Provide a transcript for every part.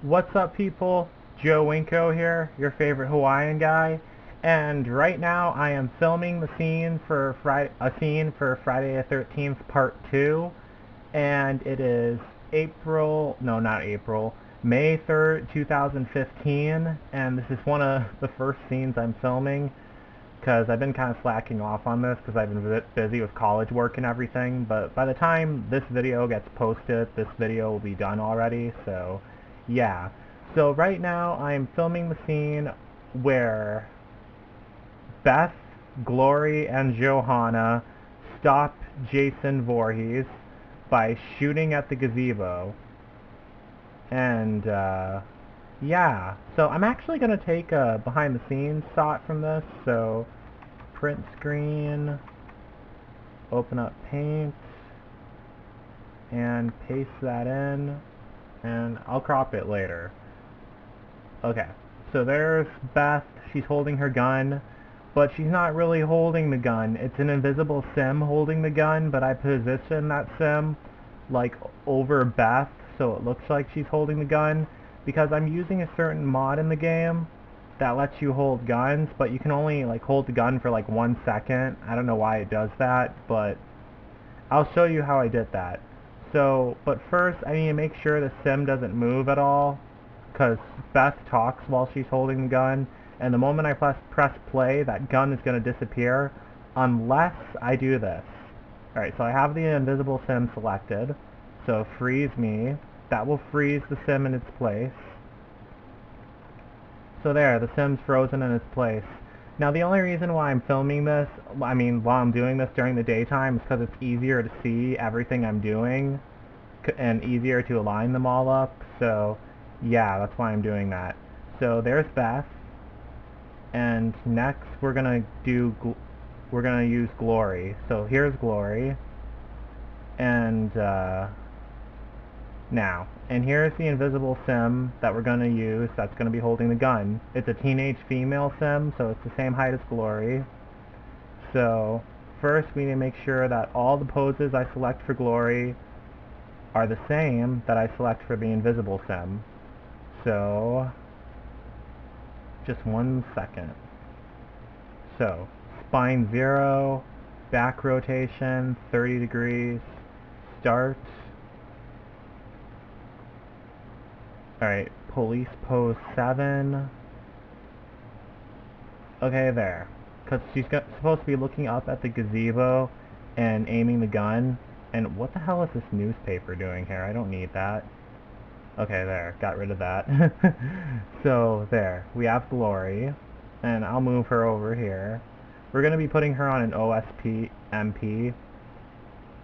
What's up, people? Joe Winko here, your favorite Hawaiian guy, and right now I am filming the scene for Friday the 13th Part 2, and it is not April, May 3rd, 2015, and this is one of the first scenes I'm filming because I've been kind of slacking off on this because I've been busy with college work and everything, but by the time this video gets posted, this video will be done already, so yeah. So right now I'm filming the scene where Beth, Glory, and Johanna stop Jason Voorhees by shooting at the gazebo. And, yeah. So I'm actually going to take a behind the scenes shot from this, so print screen, open up Paint, and paste that in, and I'll crop it later. Okay, so there's Beth. She's holding her gun, but she's not really holding the gun. It's an invisible sim holding the gun, but I position that sim like over Beth so it looks like she's holding the gun because I'm using a certain mod in the game that lets you hold guns, but you can only like hold the gun for like 1 second. I don't know why it does that, but I'll show you how I did that. So, but first I need to make sure the sim doesn't move at all, because Beth talks while she's holding the gun, and the moment I press play, that gun is going to disappear, unless I do this. Alright, so I have the invisible sim selected, so freeze me. That will freeze the sim in its place. So there, the sim's frozen in its place. Now the only reason why I'm filming this, while I'm doing this during the daytime, is because it's easier to see everything I'm doing, and easier to align them all up, so yeah, that's why I'm doing that. So there's Beth, and next we're gonna use Glory. So here's Glory, and and here's the invisible sim that we're gonna use that's gonna be holding the gun. It's a teenage female sim, so it's the same height as Glory. So first we need to make sure that all the poses I select for Glory are the same that I select for the invisible sim. So just 1 second. So spine 0, back rotation 30 degrees, start. Alright, police pose 7. Okay, there. Because she's supposed to be looking up at the gazebo and aiming the gun. And what the hell is this newspaper doing here? I don't need that. Okay, there. Got rid of that. So, there. We have Glory. And I'll move her over here. We're going to be putting her on an OSP MP.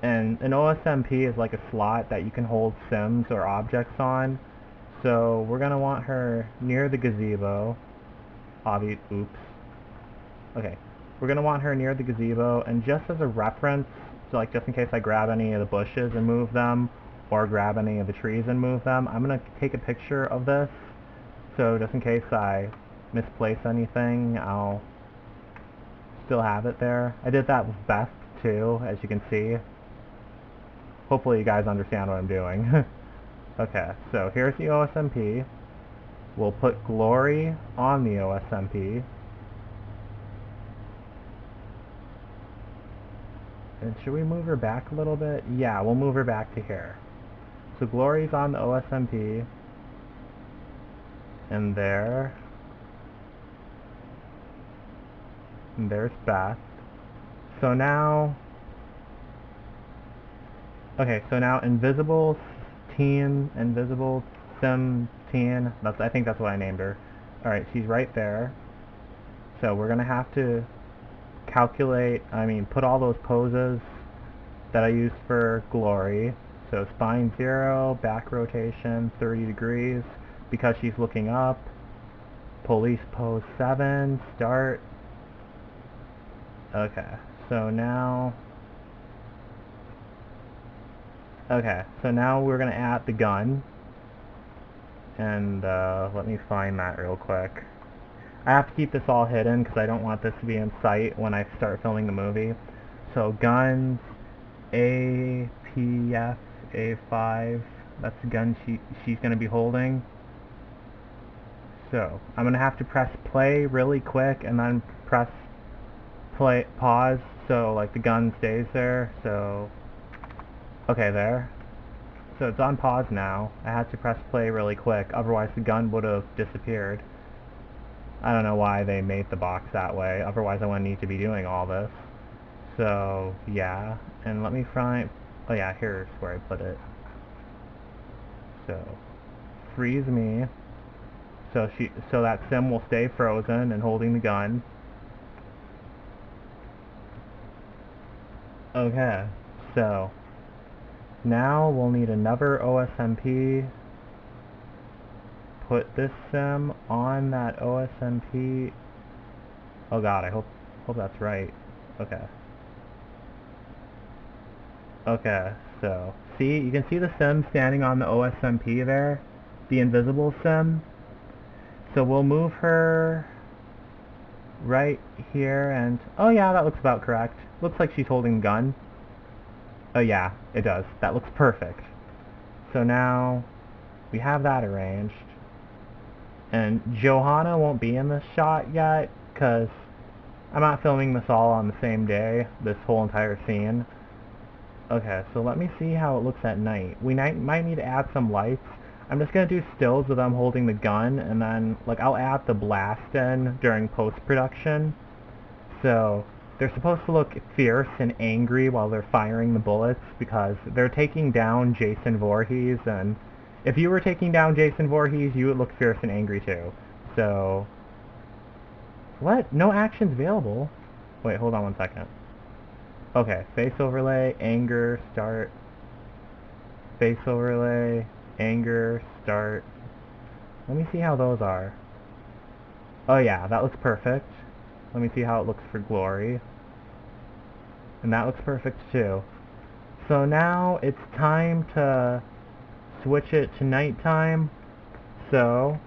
And an OSMP is like a slot that you can hold sims or objects on. So, we're going to want her near the gazebo. Oops. Okay. We're going to want her near the gazebo, and just as a reference, so like just in case I grab any of the bushes and move them, or grab any of the trees and move them, I'm going to take a picture of this, so just in case I misplace anything, I'll still have it there. I did that with Beth too, as you can see. Hopefully you guys understand what I'm doing. Okay, so here's the OSMP. We'll put Glory on the OSMP. And should we move her back a little bit? Yeah, we'll move her back to here. So Glory's on the OSMP. And there. And there's Beth. So now... Okay, so now Invisible Sim Teen. I think that's what I named her. Alright, she's right there. So we're gonna have to put all those poses that I used for Glory. So spine 0, back rotation 30 degrees because she's looking up. Police pose 7, start. Okay, so now we're gonna add the gun. And let me find that real quick. I have to keep this all hidden because I don't want this to be in sight when I start filming the movie. So guns, APF A5. That's the gun she's going to be holding. So, I'm gonna have to press play really quick and then press pause so like the gun stays there. So, okay, there. So it's on pause now. I had to press play really quick, otherwise the gun would have disappeared. I don't know why they made the box that way, otherwise I wouldn't need to be doing all this. So, yeah, and let me find, oh yeah, here's where I put it. So, freeze me, so that sim will stay frozen and holding the gun. Okay, so, now we'll need another OSMP. Put this sim on that OSMP. Oh god, I hope that's right. Okay. Okay, so, see, you can see the sim standing on the OSMP there, the invisible sim. So we'll move her right here and, oh yeah, that looks about correct. Looks like she's holding a gun. Oh yeah, it does. That looks perfect. So now we have that arranged. And Johanna won't be in this shot yet, because I'm not filming this all on the same day, this whole entire scene. Okay, so let me see how it looks at night. We might need to add some lights. I'm just going to do stills of them holding the gun, and then like I'll add the blast in during post-production. So they're supposed to look fierce and angry while they're firing the bullets, because they're taking down Jason Voorhees, and if you were taking down Jason Voorhees, you would look fierce and angry too. So, what? No actions available? Wait, hold on one second. Okay, face overlay, anger, start. Face overlay, anger, start. Let me see how those are. Oh yeah, that looks perfect. Let me see how it looks for glory. And that looks perfect too. So now it's time to switch it to nighttime. So,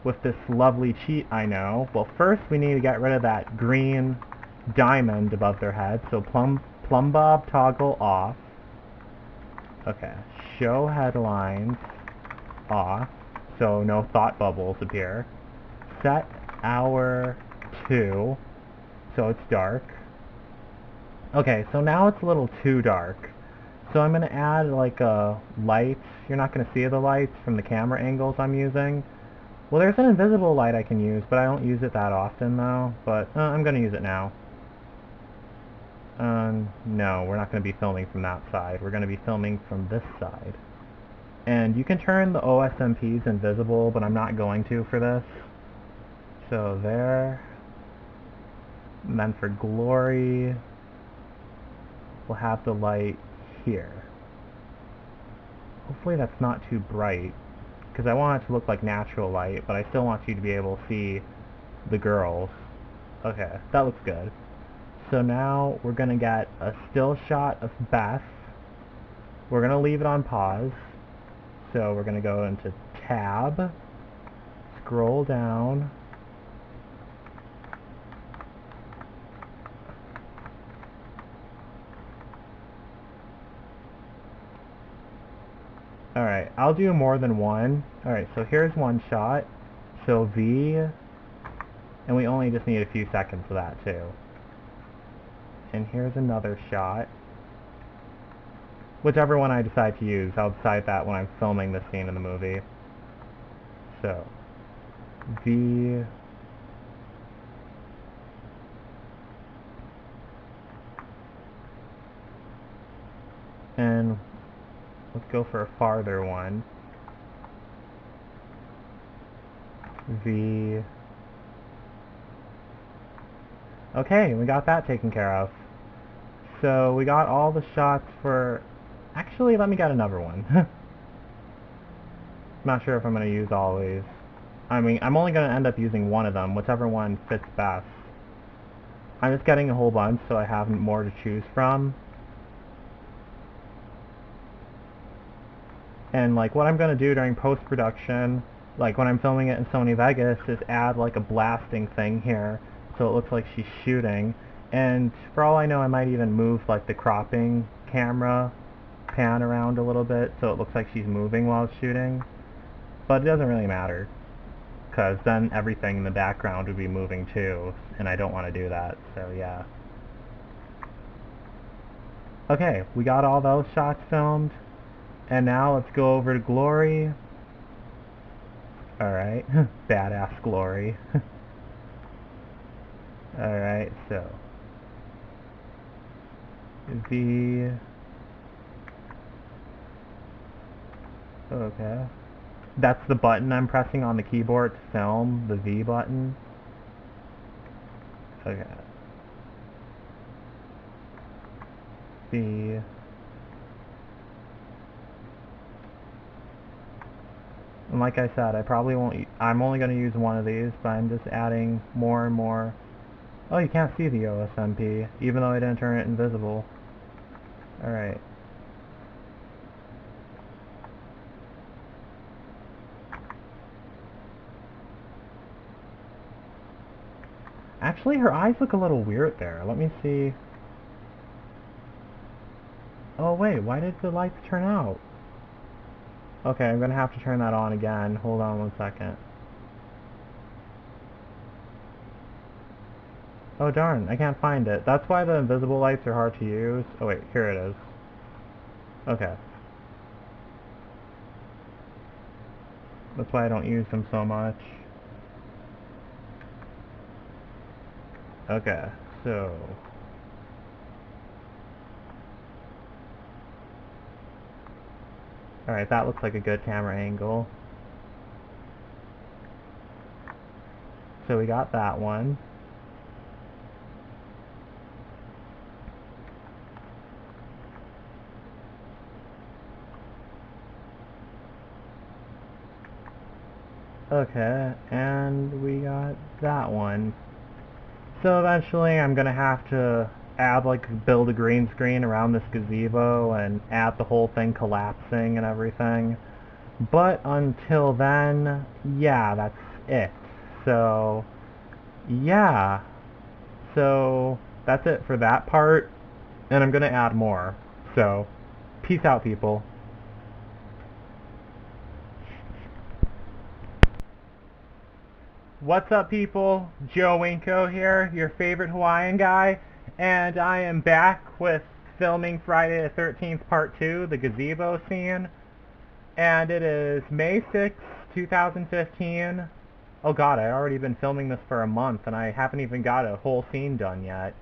with this lovely cheat I know, well first we need to get rid of that green diamond above their head. So plumb bob toggle off. Okay, show headlines off, so no thought bubbles appear. Set hour 2, so it's dark. Okay, so now it's a little too dark. So I'm going to add like a light. You're not going to see the lights from the camera angles I'm using. Well, there's an invisible light I can use, but I don't use it that often though. But I'm going to use it now. No, we're not going to be filming from that side. We're going to be filming from this side. And you can turn the OSMPs invisible, but I'm not going to for this. So there. And then for glory, we'll have the light here. Hopefully that's not too bright, because I want it to look like natural light, but I still want you to be able to see the girls. Okay, that looks good. So now we're going to get a still shot of Beth. We're going to leave it on pause. So we're going to go into tab, scroll down, alright, I'll do more than one. Alright, so here's one shot. So V, and we only just need a few seconds of that too. And here's another shot. Whichever one I decide to use, I'll decide that when I'm filming this scene in the movie. So, V, and let's go for a farther one. V. Okay, we got that taken care of. So we got all the shots for... Actually, let me get another one. I'm not sure if I'm going to use all these. I mean, I'm only going to end up using one of them, whichever one fits best. I'm just getting a whole bunch so I have more to choose from. And like what I'm going to do during post-production, like when I'm filming it in Sony Vegas, is add like a blasting thing here so it looks like she's shooting. And for all I know, I might even move like the cropping camera pan around a little bit so it looks like she's moving while it's shooting. But it doesn't really matter. because then everything in the background would be moving too, and I don't want to do that, so yeah. Okay, we got all those shots filmed, and now let's go over to Glory. Alright, badass Glory. Alright, so V. Okay. That's the button I'm pressing on the keyboard to film, the V button. Okay. V. And like I said, I probably won't, I'm only going to use one of these, but I'm just adding more and more. Oh, you can't see the OSMP, even though I didn't turn it invisible. Alright. Actually, her eyes look a little weird there. Let me see. Oh wait, why did the lights turn out? Okay, I'm gonna have to turn that on again. Hold on one second. Oh darn, I can't find it. That's why the invisible lights are hard to use. Oh wait, here it is. Okay. That's why I don't use them so much. Okay, so... Alright, that looks like a good camera angle. So we got that one. Okay, and we got that one. So eventually I'm gonna have to add build a green screen around this gazebo and add the whole thing collapsing and everything. But until then, yeah, that's it. So, yeah. So, that's it for that part. And I'm gonna add more. So, peace out, people. What's up, people? Joe Winko here, your favorite Hawaiian guy, and I am back with filming Friday the 13th Part 2, the gazebo scene, and it is May 6th, 2015. Oh god, I've already been filming this for a month, and I haven't even got a whole scene done yet.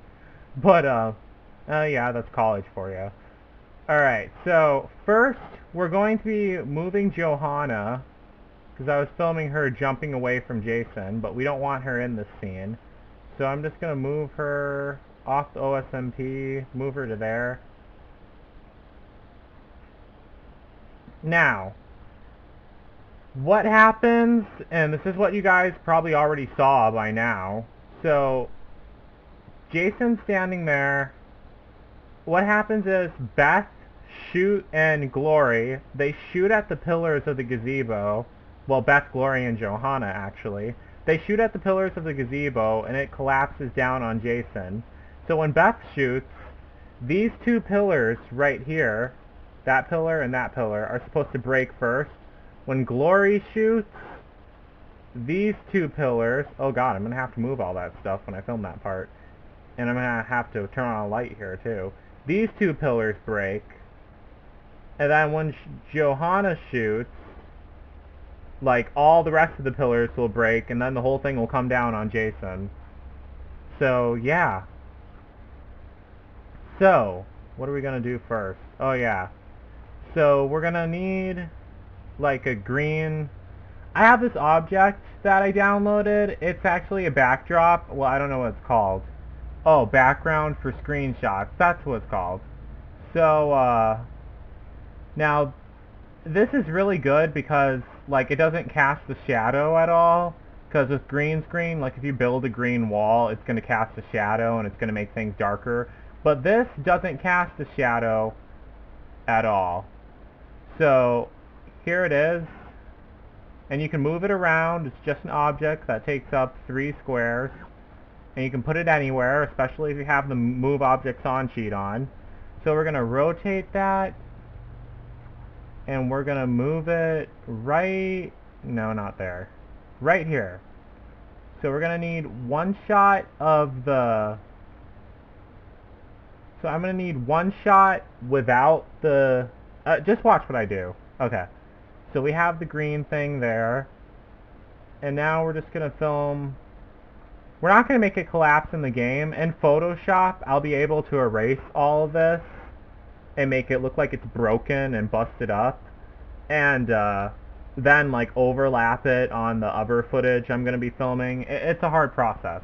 But, yeah, that's college for you. Alright, so, first, we're going to be moving Johanna, because I was filming her jumping away from Jason, but we don't want her in this scene. So I'm just going to move her off the OSMP, move her to there. Now, what happens, and this is what you guys probably already saw by now, so Jason's standing there. What happens is Beth, Shoot, and Glory, they shoot at the pillars of the gazebo. Well, Beth, Glory, and Johanna, actually. They shoot at the pillars of the gazebo, and it collapses down on Jason. So when Beth shoots, these two pillars right here, that pillar and that pillar, are supposed to break first. When Glory shoots, these two pillars... Oh god, I'm going to have to move all that stuff when I film that part. And I'm going to have to turn on a light here, too. These two pillars break. And then when Johanna shoots, all the rest of the pillars will break, and then the whole thing will come down on Jason. So, yeah. So, what are we going to do first? Oh, yeah. So, we're going to need, a green... I have this object that I downloaded. It's actually a backdrop. Well, I don't know what it's called. Oh, background for screenshots. That's what it's called. So, now, this is really good because, it doesn't cast the shadow at all. Because with green screen, if you build a green wall, it's going to cast a shadow and it's going to make things darker. But this doesn't cast a shadow at all. So, here it is. And you can move it around. It's just an object that takes up 3 squares. And you can put it anywhere, especially if you have the Move Objects On sheet on. So we're going to rotate that. And we're going to move it right... No, not there. right here. So we're going to need one shot of the... So I'm going to need one shot without the... just watch what I do. Okay. So we have the green thing there. And now we're just going to film... We're not going to make it collapse in the game. In Photoshop, I'll be able to erase all of this and make it look like it's broken and busted up. And then like overlap it on the other footage I'm going to be filming. It's a hard process.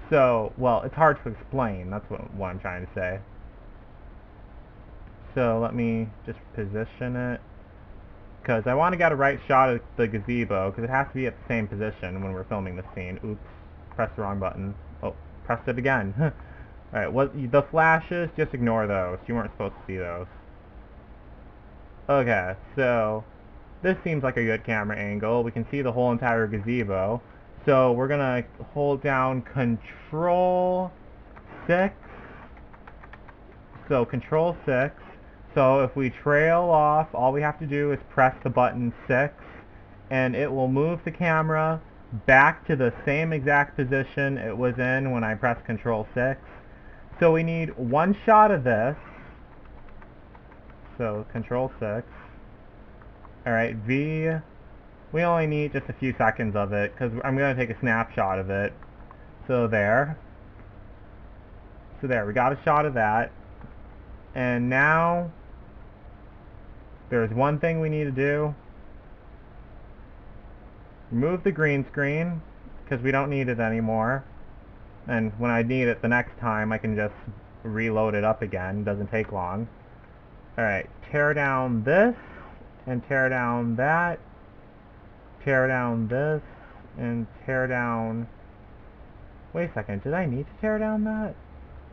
So, well, it's hard to explain. That's what I'm trying to say. So let me just position it. Because I want to get a right shot of the gazebo, because it has to be at the same position when we're filming the scene. Oops, pressed the wrong button. Oh, pressed it again. Alright, the flashes, just ignore those. You weren't supposed to see those. Okay, so this seems like a good camera angle. We can see the whole entire gazebo. So we're going to hold down Control 6. So Control 6. So if we trail off, all we have to do is press the button 6, and it will move the camera back to the same exact position it was in when I pressed Control 6. So we need one shot of this. So Control 6. Alright, V. We only need just a few seconds of it, because I'm going to take a snapshot of it. So there. So there, we got a shot of that. And now, there's one thing we need to do. Remove the green screen, because we don't need it anymore. And when I need it the next time, I can just reload it up again. It doesn't take long. Alright, tear down this, and tear down that. Tear down this, and tear down... Wait a second, did I need to tear down that?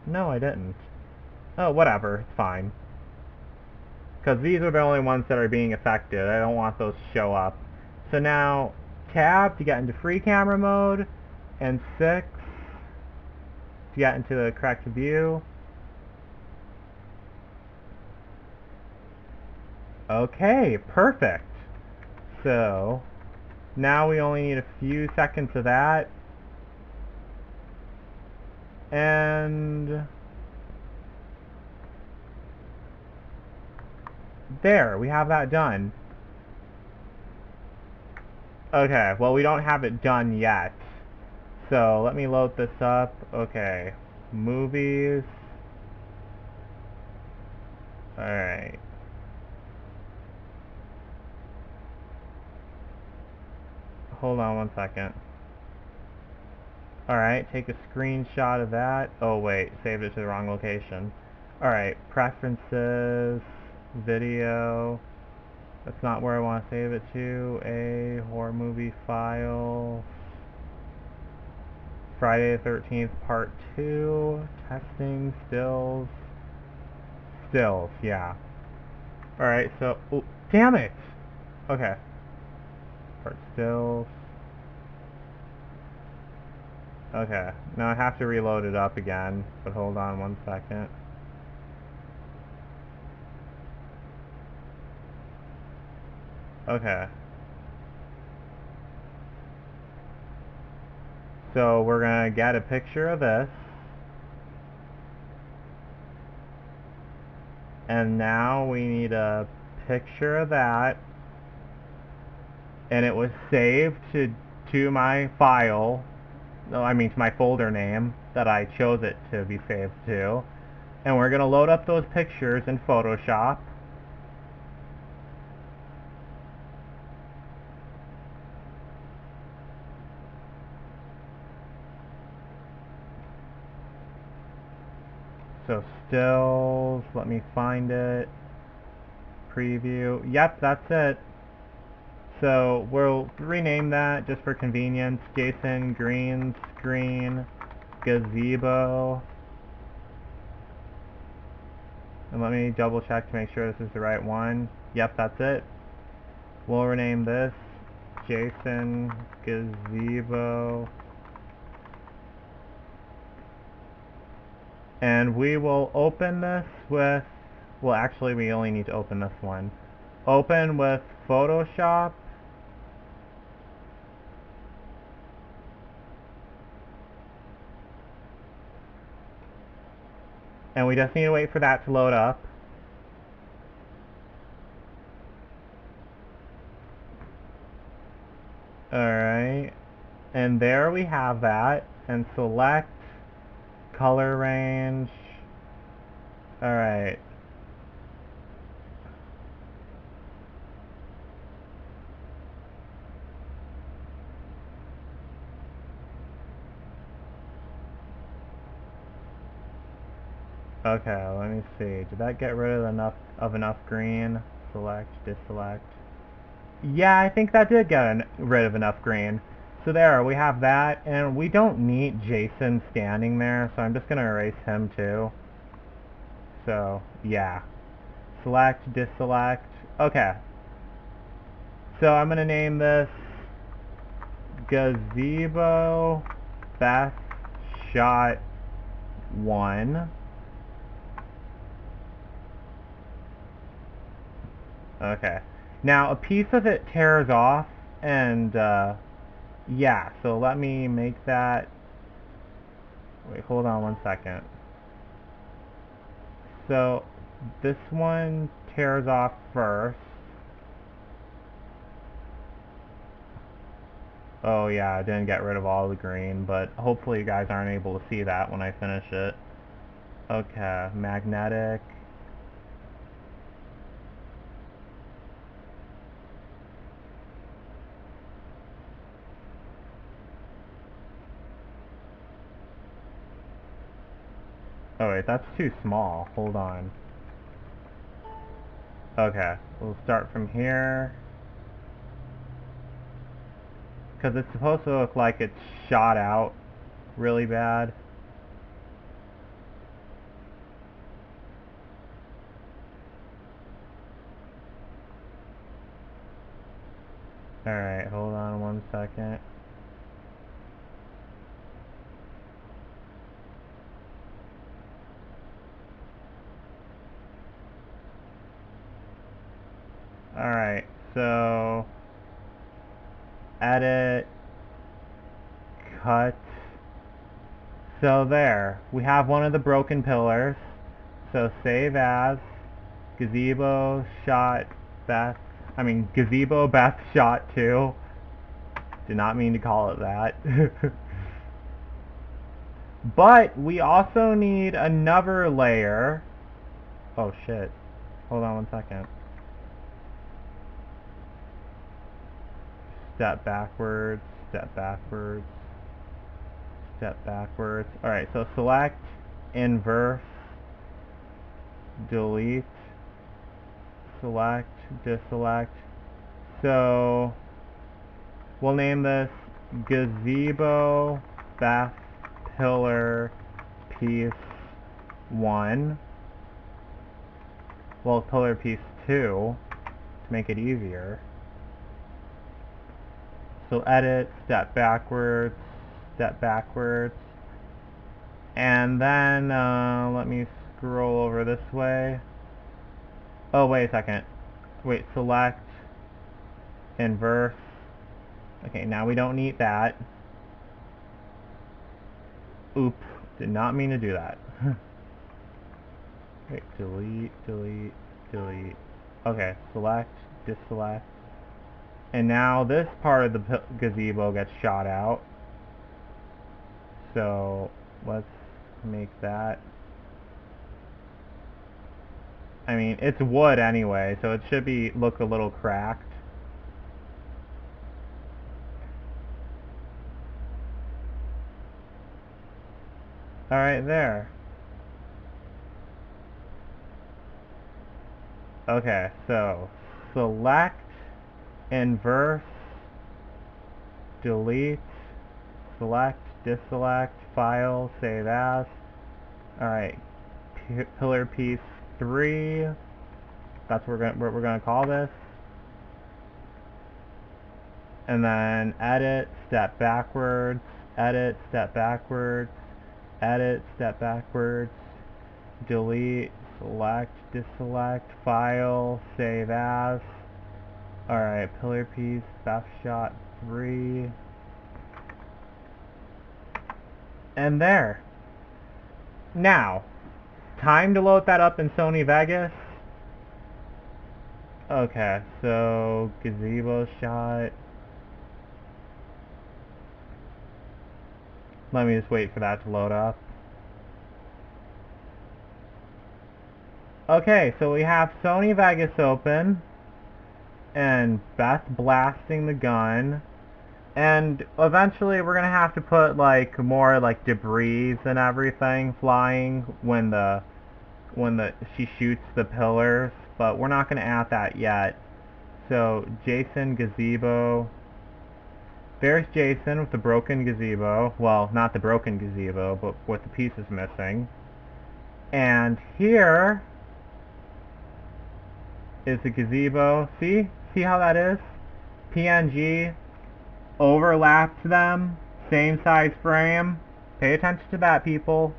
No, I didn't. Oh, whatever, it's fine. Because these are the only ones that are being affected. I don't want those to show up. So now, tab to get into free camera mode, and 6 to get into the correct view. Okay, perfect. So, now we only need a few seconds of that. And there, we have that done. Okay, well we don't have it done yet. So let me load this up. Okay, movies. Alright. Hold on one second. Alright, take a screenshot of that. Oh wait, saved it to the wrong location. Alright, preferences, video. That's not where I want to save it to. A horror movie file. Friday the 13th part 2. Testing, stills. Stills, yeah. Alright, so... Oh, damn it! Okay. Part stills. Okay, now I have to reload it up again, but hold on one second. Okay. So we're gonna get a picture of this. And now we need a picture of that. And it was saved to my file. No, I mean to my folder name that I chose it to be saved to. And we're gonna load up those pictures in Photoshop. So stills, let me find it. Preview. Yep, that's it. So we'll rename that just for convenience. Jason Green Screen Gazebo. And let me double check to make sure this is the right one. Yep, that's it. We'll rename this Jason Gazebo. And we will open this with, well actually we only need to open this one. Open with Photoshop. And we just need to wait for that to load up. Alright. And there we have that. And select color range. Alright. Okay, let me see. Did that get rid of enough green? Select, deselect. Yeah, I think that did get rid of enough green. So there, we have that, and we don't need Jason standing there, so I'm just going to erase him too. So, yeah. Select, deselect. Okay. So I'm going to name this Gazebo Best Shot 1. Okay. Now, a piece of it tears off, and, yeah, so let me make that... Wait, hold on one second. So, this one tears off first. Oh yeah, I didn't get rid of all the green, but hopefully you guys aren't able to see that when I finish it. Okay, magnetic. Oh wait, that's too small. Hold on. Okay, we'll start from here. Because it's supposed to look like it's shot out really bad. Alright, hold on one second. Alright, so... Edit. Cut. So there, we have one of the broken pillars. So save as Gazebo Shot Beth. Gazebo Beth Shot 2. Did not mean to call it that. But we also need another layer. Oh shit. Hold on one second. Step backwards, step backwards, step backwards. Alright, so select, inverse, delete, select, deselect. So we'll name this Gazebo Bath Pillar Piece 1. Well, Pillar Piece 2 to make it easier. So edit, step backwards, and then let me scroll over this way. Oh, wait a second. Wait, select, inverse. Okay, now we don't need that. Oops, did not mean to do that. Wait, delete, delete, delete. Okay, select, deselect. And now this part of the gazebo gets shot out. So let's make that. It's wood anyway, so it should look a little cracked. Alright, there. Okay, so select, inverse, delete, select, deselect, file, save as. Alright, pillar piece 3. That's what we're gonna call this. And then edit, step backwards, edit, step backwards, edit, step backwards, delete, select, deselect, file, save as. Alright, pillar piece, theft shot 3. And there. Now, time to load that up in Sony Vegas. Okay, so gazebo shot. Let me just wait for that to load up. Okay, so we have Sony Vegas open, and Beth blasting the gun, and eventually we're gonna have to put like more like debris and everything flying when she shoots the pillars, but we're not gonna add that yet. So Jason gazebo. There's Jason with the broken gazebo. Well, not the broken gazebo, but with the pieces missing. And here is the gazebo. See how that is? PNG overlapped them. Same size frame. Pay attention to that, people.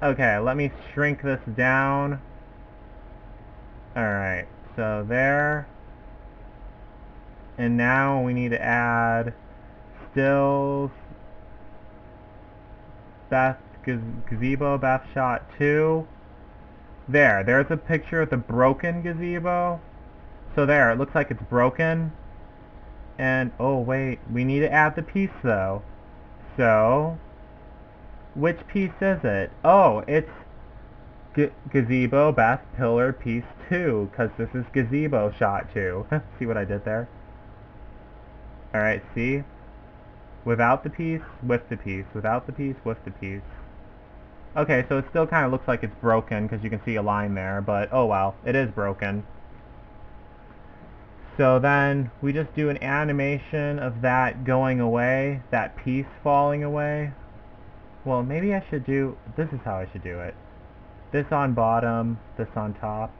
Okay, let me shrink this down. Alright, so there. And now we need to add stills. Beth gazebo, Beth shot 2. There's a picture of the broken gazebo. So there, it looks like it's broken. And, oh wait, we need to add the piece though. So, which piece is it? Oh, it's gazebo, Beth, pillar, piece 2, because this is gazebo shot 2. See what I did there? Alright, see? Without the piece, with the piece. Without the piece, with the piece. Okay, so it still kind of looks like it's broken, because you can see a line there, but oh well, it is broken. So then, we just do an animation of that going away, that piece falling away. Well, maybe I should do, this is how I should do it. This on bottom, this on top.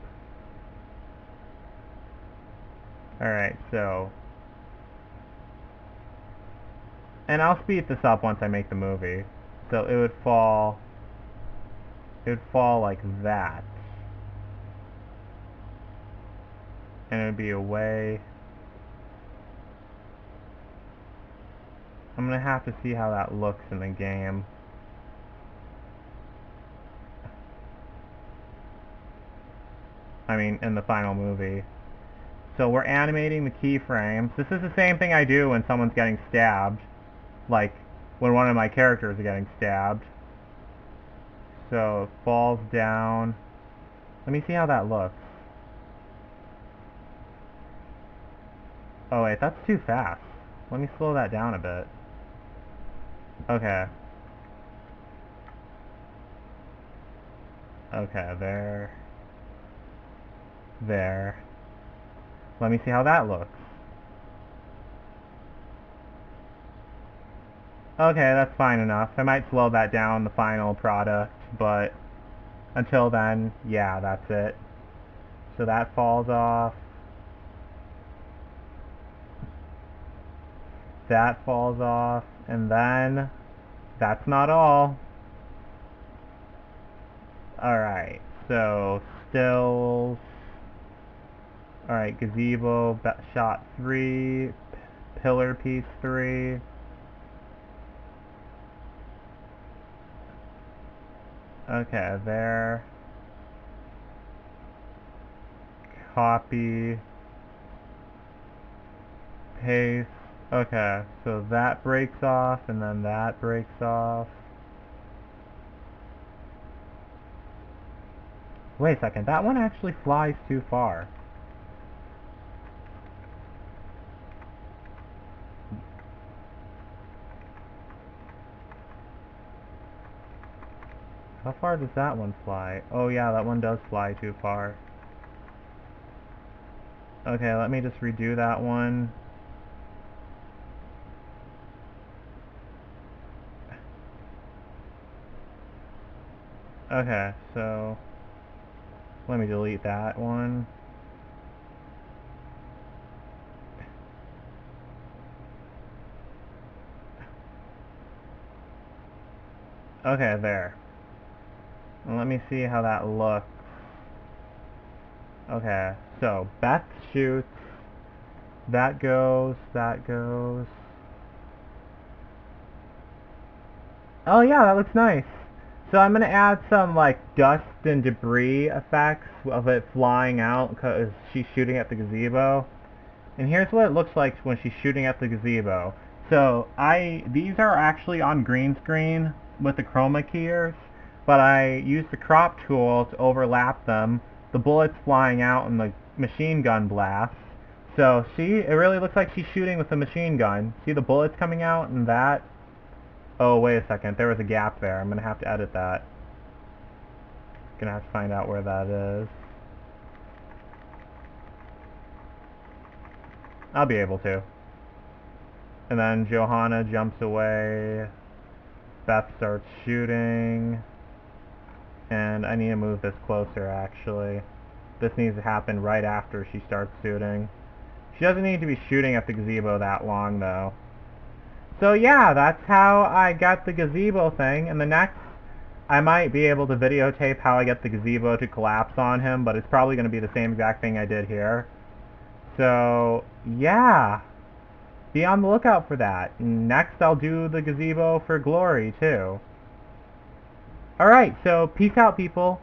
Alright, so. And I'll speed this up once I make the movie. So it would fall like that. And it would be away. I'm gonna have to see how that looks in the game. I mean, in the final movie. So we're animating the keyframes. This is the same thing I do when someone's getting stabbed. Like, when one of my characters is getting stabbed. So it falls down. Let me see how that looks. Oh wait, that's too fast. Let me slow that down a bit. Okay. Okay, there. There. Let me see how that looks. Okay, that's fine enough. I might slow that down, the final product, but until then, yeah, that's it. So that falls off. That falls off. And then, that's not all. Alright, so stills. Alright, gazebo, shot 3, pillar piece 3. Okay, there. Copy. Paste. Okay, so that breaks off, and then that breaks off. Wait a second, that one actually flies too far. How far does that one fly? Oh yeah, that one does fly too far. Okay, let me just redo that one. Okay, so let me delete that one. Okay, there. And let me see how that looks. Okay, so Beth shoots. That goes, that goes. Oh yeah, that looks nice. So I'm going to add some like dust and debris effects of it flying out because she's shooting at the gazebo. And here's what it looks like when she's shooting at the gazebo. So these are actually on green screen with the chroma keyers, but I used the crop tool to overlap them. The bullets flying out and the machine gun blasts. So see, it really looks like she's shooting with a machine gun. See the bullets coming out and that? Oh, wait a second. There was a gap there. I'm going to have to edit that. Going to have to find out where that is. I'll be able to. And then Johanna jumps away. Beth starts shooting. And I need to move this closer, actually. This needs to happen right after she starts shooting. She doesn't need to be shooting at the gazebo that long, though. So yeah, that's how I got the gazebo thing. And the next, I might be able to videotape how I get the gazebo to collapse on him, but it's probably going to be the same exact thing I did here. So, yeah. Be on the lookout for that. Next, I'll do the gazebo for Glory, too. Alright, so peace out, people.